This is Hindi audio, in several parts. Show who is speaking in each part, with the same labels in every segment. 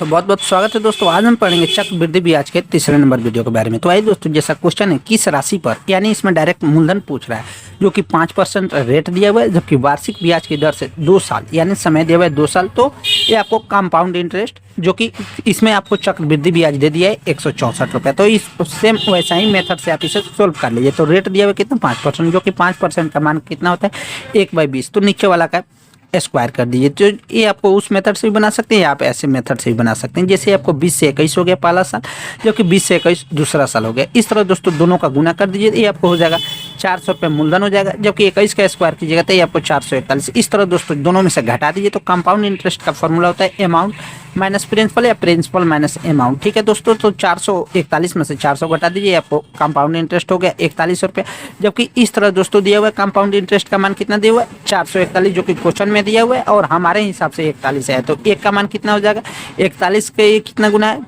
Speaker 1: तो बहुत बहुत स्वागत है दोस्तों। आज हम पढ़ेंगे चक्रवृद्धि ब्याज के तीसरे नंबर वीडियो के बारे में। तो आइए दोस्तों, जैसा क्वेश्चन है किस राशि पर, यानी इसमें डायरेक्ट मूलधन पूछ रहा है जो कि 5% रेट दिया हुआ है, जबकि वार्षिक ब्याज की दर से 2 साल यानी समय दिया हुआ है 2 साल। तो ये आपको कंपाउंड इंटरेस्ट, जो कि इसमें आपको चक्रवृद्धि ब्याज दे दिया है 164 रुपये। तो इस सेम वैसा ही मेथड से आप इसे सोल्व कर लीजिए। तो रेट दिया हुआ कितना 5%, जो कि 5% का मान कितना होता है 1/20। तो नीचे वाला का स्क्वायर कर दीजिए। तो ये आपको उस मेथड से भी बना सकते हैं, आप ऐसे मेथड से भी बना सकते हैं। जैसे आपको 20 से 21 हो गया पहला साल, जबकि 20 से 21 दूसरा साल हो गया। इस तरह दोस्तों दोनों का गुना कर दीजिए, ये आपको हो जाएगा 400 रुपये मूलधन हो जाएगा, जबकि 21 का स्क्वायर कीजिएगा तो ये आपको 441। इस तरह दोस्तों दोनों में से घटा दीजिए। तो कंपाउंड इंटरेस्ट का फॉर्मूला होता है अमाउंट माइनस प्रिंसिपल या प्रिंसिपल माइनस अमाउंट। ठीक है दोस्तों, तो 441 में से 400 घटा दीजिए, आपको कंपाउंड इंटरेस्ट हो गया 41 रुपये। जबकि इस तरह दोस्तों दिया हुआ है कंपाउंड इंटरेस्ट का मान कितना दिया हुआ है 441, जो कि क्वेश्चन में दिया हुआ है और हमारे हिसाब से 41 है। तो एक का मान कितना हो जाएगा 41 के कितना गुना है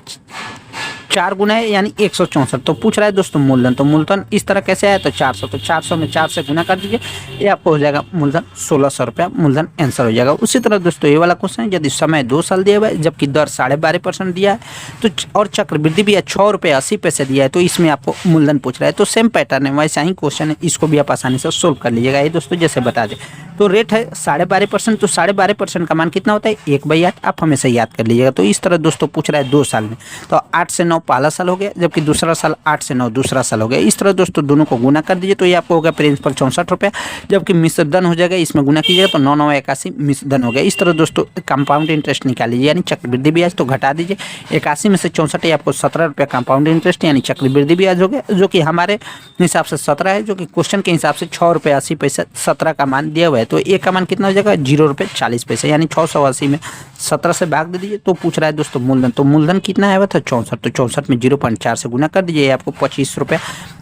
Speaker 1: 4 गुना है, यानी 164। तो पूछ रहा है दोस्तों मूलधन। तो मूलधन इस तरह कैसे आया, तो 400। तो 400 में 4 से गुना कर दीजिए, ये आपको हो जाएगा मूलधन 1600 रुपया। मूलधन आंसर हो जाएगा। उसी तरह दोस्तों ये वाला क्वेश्चन है, यदि समय 2 साल दिया हुआ है, जबकि दर 12.5% दिया है, तो और चक्रवृद्धि भी 6 रुपये 80 पैसे दिया है, तो इसमें आपको मूलधन पूछ रहा है। तो सेम पैटर्न है, वैसा ही क्वेश्चन है, इसको भी आप आसानी से सोल्व कर लीजिएगा। ये दोस्तों जैसे बता दें, तो रेट है 12.5%। तो 12.5% का मान कितना होता है 1/8, आप हमेशा याद कर लीजिएगा। तो इस तरह दोस्तों पूछ रहा है 2 साल में, तो 8 से 9 पहला साल हो गया, जबकि दूसरा साल 8 से 9 दूसरा साल हो गया। इस तरह दोस्तों दोनों को गुना कर दीजिए, तो ये आपको हो गया प्रिंसिपल 64 रुपया, जबकि मिश्रधन हो जाएगा, इसमें गुना कीजिएगा तो 9 9 81 मिश्रधन हो गया। इस तरह दोस्तों कंपाउंड इंटरेस्ट निकाल लीजिए, यानी चक्रवृद्धि ब्याज। तो घटा दीजिए 81 में से 64, आपको 17 रुपया कंपाउंड इंटरेस्ट यानी चक्रवृद्धि ब्याज हो गया, जो कि हमारे हिसाब से 17 है, जो कि क्वेश्चन के हिसाब से 6 रुपये 80 पैसे 17 का मान दिया हुआ है। तो एक का मान कितना हो जाएगा 0 रुपये 40 पैसे, यानी 680 में 17 से भाग दे दीजिए। तो पूछ रहा है दोस्तों मूलधन। तो मूलधन कितना आया हुआ था 64। तो 64 में 0.4 से गुना कर दीजिए, आपको 25 रुपये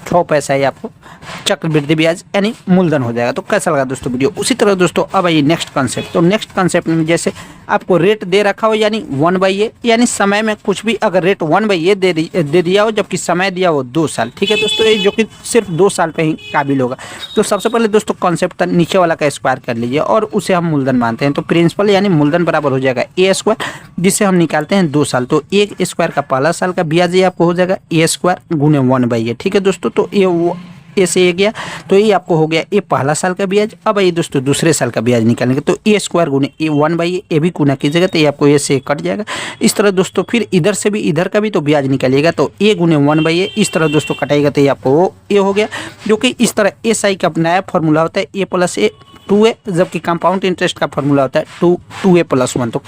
Speaker 1: 6 पैसा ही आपको चक्रवृद्धि ब्याज यानी मूलधन हो जाएगा। तो कैसा लगा दोस्तों वीडियो। उसी तरह दोस्तों अब आइए नेक्स्ट कॉन्सेप्ट। तो नेक्स्ट कॉन्सेप्ट में जैसे आपको रेट दे रखा हो, यानी 1/a, यानी समय में कुछ भी अगर रेट 1/a दे दिया हो, जबकि समय दिया हो 2 साल। ठीक है दोस्तों, ये जो कि सिर्फ 2 साल पे ही काबिल होगा। तो सबसे पहले दोस्तों कॉन्सेप्ट नीचे वाला का स्क्वायर कर लीजिए और उसे हम मूलधन मानते हैं। तो प्रिंसिपल यानी मूलधन बराबर हो जाएगा a², जिसे हम निकालते हैं 2 साल। तो 1 स्क्वायर का पहला साल का ब्याज ये आपको हो जाएगा a² गुने 1/a। ठीक है दोस्तों, तो ये ए से ए गया, तो ये आपको हो गया ये पहला साल का ब्याज। अब ये दोस्तों दूसरे साल का ब्याज निकालेंगे, तो a² गुने 1/a, ये भी गुना कीजिएगा तो ये आपको ए से कट जाएगा। इस तरह दोस्तों फिर इधर से भी इधर का भी तो ब्याज निकालिएगा, तो a गुने 1/a इस तरह दोस्तों कटाएगा, तो ये आपको ए हो गया, जो कि इस तरह SI का नया फॉर्मूला होता है a + a 2a, जबकि कंपाउंड इंटरेस्ट का फॉर्मूला होता है 2a + 1। तो